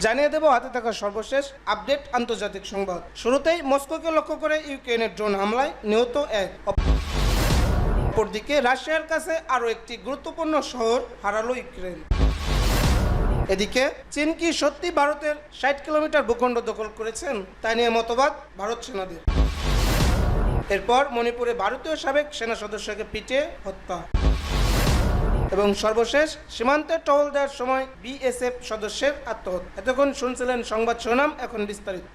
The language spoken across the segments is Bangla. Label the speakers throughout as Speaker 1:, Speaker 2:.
Speaker 1: জানিয়ে দেব হাতে থাকা সর্বশেষ আপডেট আন্তর্জাতিক সংবাদ। শুরুতেই মস্কোকে লক্ষ্য করে ইউক্রেনের ড্রোন হামলায় নিহত এক। অপরদিকে রাশিয়ার কাছে আরও একটি গুরুত্বপূর্ণ শহর হারালো ইউক্রেন। এদিকে চীন কি সত্যি ভারতের ৬০ কিলোমিটার ভূখণ্ড দখল করেছেন তা নিয়ে মতবাদ ভারত সেনাদের। এরপর মণিপুরে ভারতীয় সাবেক সেনা সদস্যকে পিটিয়ে হত্যা। এবং সর্বশেষ সীমান্তে টহল দেওয়ার সময় বিএসএফ সদস্যের আত্মহত্যা। এতক্ষণ শুনছিলেন সংবাদ শিরোনাম, এখন বিস্তারিত।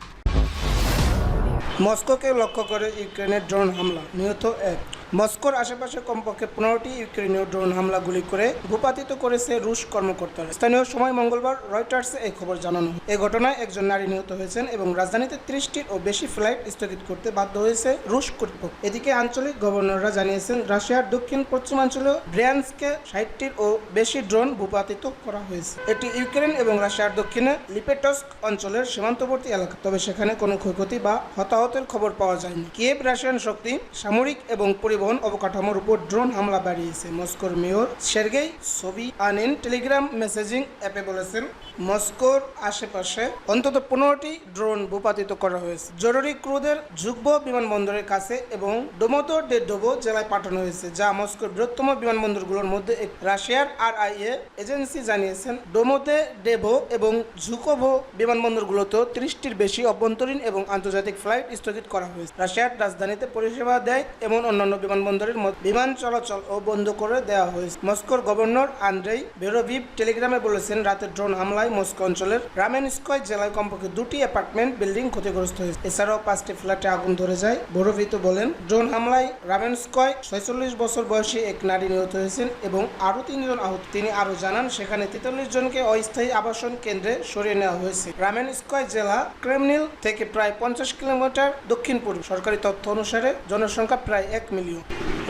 Speaker 1: মস্কোকে লক্ষ্য করে ইউক্রেনের ড্রোন হামলা, নিহত এক। মস্কোর আশেপাশে কমপক্ষে 15টি ইউক্রেনীয় ড্রোন হামলা গুলি করে ভূপাতিত করেছে রুশ কর্মকর্তারা। স্থানীয় সময় মঙ্গলবার রয়টার্সে এই খবর জানানো হয়। এই ঘটনায় একজন নারী নিহত হয়েছেন এবং রাজধানীতে 30টির ও বেশি ফ্লাইট স্থগিত করতে বাধ্য হয়েছে রুশ কর্তৃপক্ষ। এদিকে আঞ্চলিক গভর্নররা জানিয়েছেন রাশিয়ার দক্ষিণ পশ্চিমাঞ্চলীয় ব্রিয়ানস্কে 60টির ও বেশি ড্রোন ভূপাতিত করা হয়েছে। এটি ইউক্রেন এবং রাশিয়ার দক্ষিণে লিপেটস্ক অঞ্চলের সীমান্তবর্তী এলাকা, তবে সেখানে কোনো ক্ষয়ক্ষতি বা হতাহতের খবর পাওয়া যায়নি। কিয়েভ রাশিয়ান শক্তি, সামরিক এবং পরিবহন অবকাঠামোর উপর ড্রোন হামলা বাড়িয়েছে। মস্কোর mayor Sergei Sobyanin Telegram messaging অ্যাপে বলেছেন মস্কোর আশেপাশে অন্তত 15টি ড্রোন ভূপাতিত করা হয়েছে। জরুরি ক্রুদের যুগ্ম বিমানবন্দরের কাছে এবং ডোমোদোডেডোভো জেলায় পাঠানো হয়েছে, যা মস্কোর বৃহত্তম বিমানবন্দরগুলোর মধ্যে একটি। রাশিয়ার আরআইএ এজেন্সি জানিয়েছেন ডোমোদোডেডোভো এবং ঝুকোভো বিমানবন্দরগুলোতেও 30টির বেশি অভ্যন্তরীণ এবং আন্তর্জাতিক ফ্লাইট স্থগিত করা হয়েছে। রাশিয়ার রাজধানীতে পরিষেবা দেয় এমন অন্যান্য বিমানবন্দরের মধ্যে বিমান চলাচল ও বন্ধ করে দেওয়া হয়েছে। মস্কোর গভর্নর আন্দ্রেই ভেরোভিভ টেলিগ্রামে বলেছেন রাতের ড্রোন হামলায় মস্কো অঞ্চলের রামেনস্কয় জেলায় কমপক্ষে 2টি অ্যাপার্টমেন্ট বিল্ডিং ক্ষতিগ্রস্ত হয়েছে। এছাড়াও 5টি ফ্ল্যাটে আগুন ধরে যায়। ভেরোভিভ বলেন ড্রোন হামলায় রামেনস্কয় 46 বছর বয়সী এক নারী নিহত হয়েছেন এবং আরও 3 জন আহত। তিনি আরও জানান সেখানে 43 জনকে অস্থায়ী আবাসন কেন্দ্রে সরিয়ে নেওয়া হয়েছে। রামেনস্কয় জেলা ক্রেমনিল থেকে প্রায় 50 কিলোমিটার দক্ষিণ পূর্ব। সরকারি তথ্য অনুসারে জনসংখ্যা প্রায় 1 মিলিয়ন।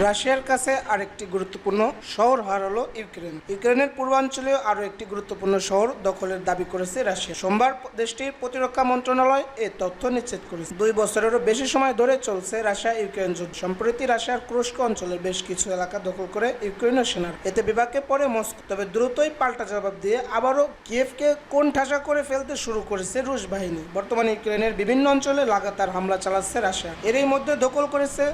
Speaker 1: রাশিয়ার কাছে আরেকটি গুরুত্বপূর্ণ শহর হারালো ইউক্রেন। ইউক্রেনের পূর্বাঞ্চলীয় আরও একটি গুরুত্বপূর্ণ শহর দখলের দাবি করেছে রাশিয়া। সোমবার দেশটির প্রতিরক্ষা মন্ত্রণালয় এ তথ্য নিশ্চিত করেছে। 2 বছরেরও বেশি সময় ধরে চলছে রাশিয়া ইউক্রেন যুদ্ধ। সম্প্রতি রাশিয়ার কুরস্ক অঞ্চলের বেশ কিছু এলাকা দখল করে ইউক্রেনীয় সেনারা। এতে বিপাকে পড়ে মস্কো, তবে দ্রুতই পাল্টা জবাব দিয়ে আবারও কিয়েভকে কোণঠাসা করে ফেলতে শুরু করেছে রুশ বাহিনী। বর্তমানে ইউক্রেনের বিভিন্ন অঞ্চলে লাগাতার হামলা চালাচ্ছে রাশিয়া। এরই মধ্যে দখল করেছে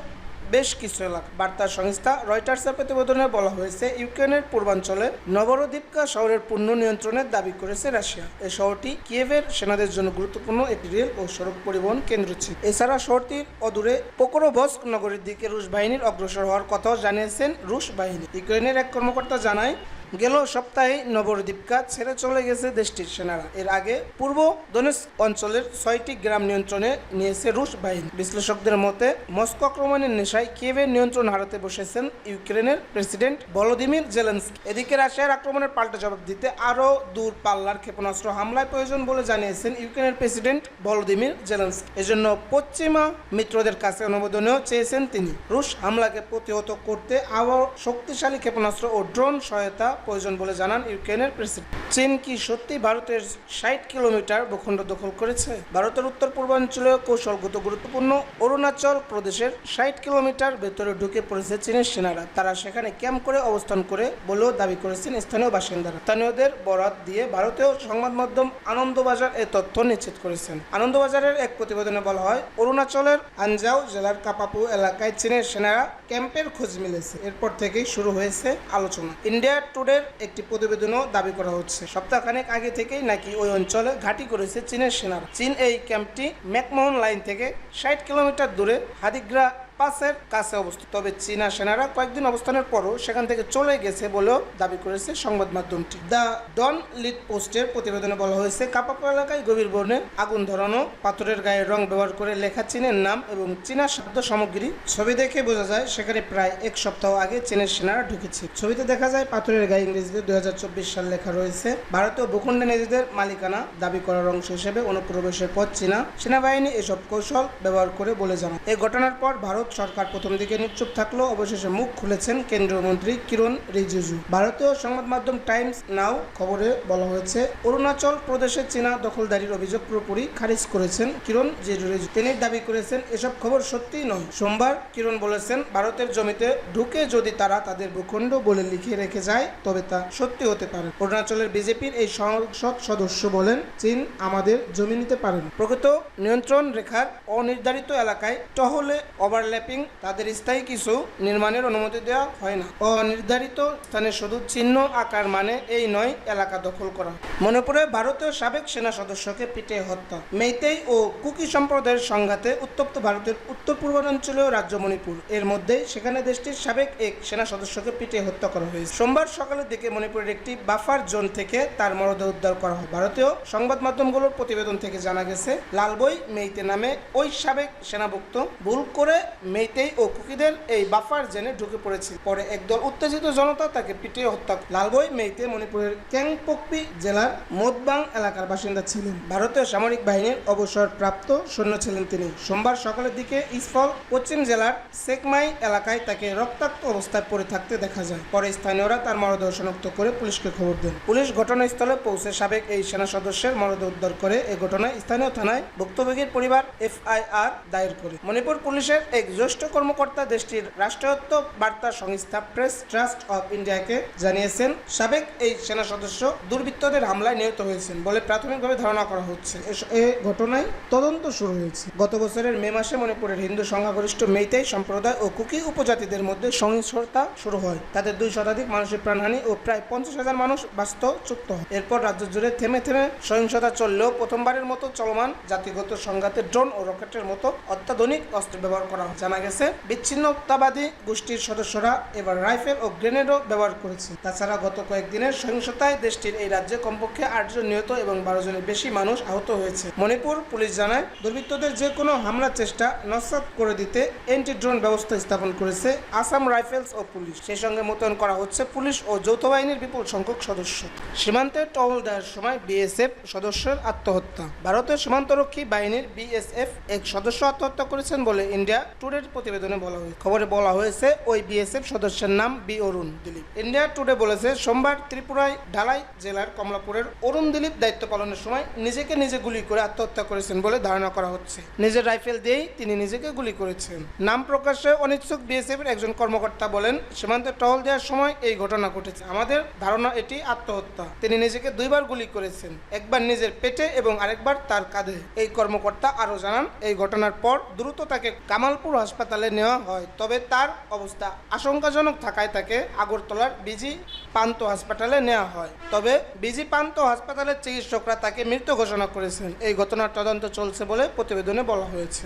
Speaker 1: বেশ কিছু এলাকা। বার্তা সংস্থা রয়টার্সের প্রতিবেদনে বলা হয়েছে ইউক্রেনের পূর্বাঞ্চলে নভরোদিভকা শহরের পূর্ণ নিয়ন্ত্রণের দাবি করেছে রাশিয়া। এই শহরটি কিয়েভের সেনাদের জন্য গুরুত্বপূর্ণ একটি রেল ও সড়ক পরিবহন কেন্দ্র ছিল। এছাড়া শহরটির অদূরে পোকরোভস্ক নগরীর দিকে রুশ বাহিনীর অগ্রসর হওয়ার কথাও জানিয়েছেন রুশ বাহিনী। ইউক্রেনের এক কর্মকর্তা জানায় গেল সপ্তাহে নভরোদিভকা ছেড়ে চলে গেছে দেশটির সেনারা। এর আগে পূর্ব দোনেৎস্ক অঞ্চলের 6টি গ্রাম নিয়ন্ত্রণে নিয়েছে রুশ বাহিনী। বিশ্লেষকদের মতে মস্কো আক্রমণের নেশায় কিয়েভের নিয়ন্ত্রণ হারাতে বসেছেন ইউক্রেনের প্রেসিডেন্ট ভলোদিমির জেলেনস্কি। এদিকে রাশিয়ার আক্রমণের পাল্টা জবাব দিতে আরও দূর পাল্লার ক্ষেপণাস্ত্র হামলায় প্রয়োজন বলে জানিয়েছেন ইউক্রেনের প্রেসিডেন্ট ভলোদিমির জেলেনস্কি। এজন্য পশ্চিমা মিত্রদের কাছে অনুমোদনও চেয়েছেন তিনি। রুশ হামলাকে প্রতিহত করতে আরও শক্তিশালী ক্ষেপণাস্ত্র ও ড্রোন সহায়তা প্রয়োজন বলে জানান ইউক্রেনের প্রেসিডেন্ট। চীন কি সত্যি ভারতের 60 কিলোমিটার ভূখণ্ড দখল করেছে? ভারতের উত্তর পূর্বাঞ্চলীয় কৌশলগত গুরুত্বপূর্ণ অরুণাচল প্রদেশের 60 কিলোমিটার ভেতরে ঢুকে পড়েছে চীনের সেনারা। তারা সেখানে ক্যাম্প করে অবস্থান করে বলেও দাবি করেছেন স্থানীয় বাসিন্দারা। স্থানীয়দের বরাত দিয়ে ভারতীয় সংবাদ মাধ্যম আনন্দবাজার এই তথ্য নিশ্চিত করেছেন। আনন্দবাজারের এক প্রতিবেদনে বলা হয় অরুণাচলের আনজাও জেলার কাপাপু এলাকায় চীনের সেনারা ক্যাম্পের খোঁজ মিলেছে। এরপর থেকেই শুরু হয়েছে আলোচনা। ইন্ডিয়া টুডের একটি প্রতিবেদনও দাবি করা হচ্ছে সপ্তাহখানেক আগে থেকেই নাকি ওই অঞ্চলে ঘাঁটি করেছে চীনের সেনারা। চীন এই ক্যাম্পটি ম্যাকমোহন লাইন থেকে 60 কিলোমিটার দূরে হাদিগ্রা পাসের কাছে অবস্থিত। তবে চীনা সেনারা কয়েকদিন অবস্থানের পরও সেখান থেকে চলে গেছে বলেও দাবি করেছে সংবাদ মাধ্যমটি। দ্য ডন লিড পোস্টের প্রতিবেদনে বলা হয়েছে কাপাপু এলাকায় গভীর বনে আগুন ধরানো, পাথরের গায়ে রং ব্যবহার করে লেখা চীনের নাম এবং চীনা শব্দ সামগ্রী। ছবি দেখে বোঝা যায় সেখানে প্রায় 1 সপ্তাহ আগে চীনের সেনারা ঢুকেছে। ছবিতে দেখা যায় পাথরের গায়ে ইংরেজিতে 2024 সাল লেখা রয়েছে। ভারতীয় ভূখণ্ডে নিজেদের মালিকানা দাবি করার অংশ হিসেবে অনুপ্রবেশের পর চীনা সেনাবাহিনী এসব কৌশল ব্যবহার করে বলে জানায়। এই ঘটনার পর ভারত ভারত সরকার প্রথম দিকে নিশ্চুপ থাকলেও অবশেষে মুখ খুলেছেন কেন্দ্রীয় মন্ত্রী কিরণ রিজিজু। ভারতীয় সংবাদ মাধ্যম টাইমস নাও খবরে বলা হয়েছে, অরুণাচল প্রদেশে চীনা দখলদারির অভিযোগ পুরোপুরি খারিজ করেছেন কিরণ রিজিজু। তিনি দাবি করেছেন এসব খবর সত্যিই নয়। সোমবার কিরণ বলেছেন, ভারতের জমিতে ঢুকে যদি তারা তাদের ভূখণ্ড বলে লিখে রেখে যায় তবে তা সত্যি হতে পারে। অরুণাচলের বিজেপির এই সংসদ সদস্য বলেন, চীন আমাদের জমি নিতে পারেন। প্রকৃত নিয়ন্ত্রণ রেখার অনির্ধারিত এলাকায় টহলে ওভারল্যাপিং তাদের স্থায়ী কিছু নির্মাণের অনুমতি দেওয়া হয় না। অনির্ধারিত স্থানে শুধু চিহ্ন আকার মানে এই নয় এলাকা দখল করা। মণিপুরে ভারতীয় সাবেক সেনা সদস্যকে পিটিয়ে হত্যা। মেইতেই ও কুকি সম্প্রদায়ের সংঘাতে উত্তপ্ত ভারতের উত্তর পূর্বাঞ্চলীয় রাজ্য মণিপুর। এর মধ্যেই সেখানে দেশটির সাবেক এক সেনা সদস্যকে পিটিয়ে হত্যা করা হয়েছে। সোমবার সকালের দিকে মণিপুরের একটি বাফার জোন থেকে তার মরদেহ উদ্ধার করা হয়। ভারতীয় সংবাদ মাধ্যমগুলোর প্রতিবেদন থেকে জানা গেছে, লালবই মেইতে নামে ওই সাবেক সেনাভুক্ত ভুল করে মেইতেই ও কুকিদের এই বাফার জেনে ঢুকে পড়েছিল। পরে একদল উত্তেজিত জনতা তাকে পিটিয়ে হত্যা করে। লালবই মেইতে মণিপুরের ক্যাংপোকপি জেলার মোদবাং এলাকার বাসিন্দা ছিলেন। ভারতীয় সামরিক বাহিনীর অবসরপ্রাপ্ত সৈন্য ছিলেন তিনি। সোমবার সকালের দিকে ইসফল পশ্চিম জেলার সেকমাই এলাকায় তাকে রক্তাক্ত অবস্থায় পড়ে থাকতে দেখা যায়। পরে স্থানীয়রা তার মরদেহ শনাক্ত করে পুলিশকে খবর দেন। পুলিশ ঘটনাস্থলে পৌঁছে সাবেক এই সেনা সদস্যের মরদেহ উদ্ধার করে এ ঘটনায় স্থানীয় থানায় ভুক্তভোগীর পরিবার এফআইআর দায়ের করে। মণিপুর পুলিশের এক জ্যেষ্ঠ কর্মকর্তা দেশটির রাষ্ট্রায়ত্ত বার্তা সংস্থা প্রেস ট্রাস্ট অফ ইন্ডিয়াকে জানিয়েছেন, সাবেক এই সেনা সদস্য দুর্বৃত্তদের হামলায় নিহত হয়েছেন বলে প্রাথমিকভাবে ধারণা করা হচ্ছে। এ ঘটনায় তদন্ত শুরু হয়েছে। গত বছরের মে মাসে মণিপুরের হিন্দু সংখ্যাগরিষ্ঠ মেইতেই সম্প্রদায় ও কুকি উপজাতিদের মধ্যে সহিংসতা শুরু হয়। তাদের 2 শতাধিক মানুষের প্রাণহানি ও প্রায় 50,000 মানুষ বাস্তুচ্যুত হয়। এরপর রাজ্য জুড়ে থেমে থেমে সহিংসতা চললেও প্রথমবারের মতো চলমান জাতিগত সংঘাতে ড্রোন ও রকেটের মতো অত্যাধুনিক অস্ত্র ব্যবহার করা হয়। জানা গেছে, বিচ্ছিন্নতাবাদী গোষ্ঠীর সদস্যরা এবার রাইফেল ও গ্রেনেডও ব্যবহার করেছে। তাছাড়া গত কয়েকদিনের সহিংসতায় দেশটির এই রাজ্যে কমপক্ষে 8 জন নিহত এবং 12 জনের বেশি মানুষ আহত হয়েছে। মণিপুর পুলিশ জানায়, দুর্বৃত্তদের যে কোনো হামলার চেষ্টা নস্যাৎ করে দিতে এন্টি ড্রোন ব্যবস্থা স্থাপন করেছে আসাম রাইফেলস ও পুলিশ। সেই সঙ্গে মোতায়েন করা হচ্ছে পুলিশ ও যৌথ বাহিনীর বিপুল সংখ্যক সদস্য। সীমান্তে টহল দেওয়ার সময় বিএসএফ সদস্যের আত্মহত্যা। ভারতের সীমান্তরক্ষী বাহিনীর বিএসএফ এক সদস্য আত্মহত্যা করেছেন বলে ইন্ডিয়া টুডের প্রতিবেদনে বলা হয়েছে। খবরে বলা হয়েছে, ওই বিএসএফ সদস্যের নাম বি অরুণ দিলীপ। ইন্ডিয়া টুডে বলেছে, সোমবার ত্রিপুরায় ঢালাই জেলার কমলাপুরের অরুণ দিলীপ দায়িত্ব পালনের সময় নিজেকে নিজে গুলি করে আত্মহত্যা করেছেন বলে ধারণা করা হচ্ছে। নিজের রাইফেল দিয়েই তিনি নিজেকে গুলি করেছেন। নাম প্রকাশে অনিচ্ছুক বিএসএফ এর একজন কর্মকর্তা বলেন, সীমান্তে টহল দেওয়ার সময় এই ঘটনা ঘটেছে। আমাদের ধারণা এটি আত্মহত্যা। তিনি নিজেকে 2 বার গুলি করেছেন, একবার নিজের পেটে এবং আরেকবার তার কাঁধে। এই কর্মকর্তা আরও জানান, এই ঘটনার পর দ্রুত তাকে কামালপুর হাসপাতালে নেওয়া হয়, তবে তার অবস্থা আশঙ্কাজনক থাকায় তাকে আগরতলার বিজি পান্ত হাসপাতালে নেওয়া হয়। তবে বিজি পান্ত হাসপাতালের চিকিৎসকরা তাকে মৃত ঘোষণা করেছেন। এই ঘটনার তদন্ত চলছে বলে প্রতিবেদনে বলা হয়েছে।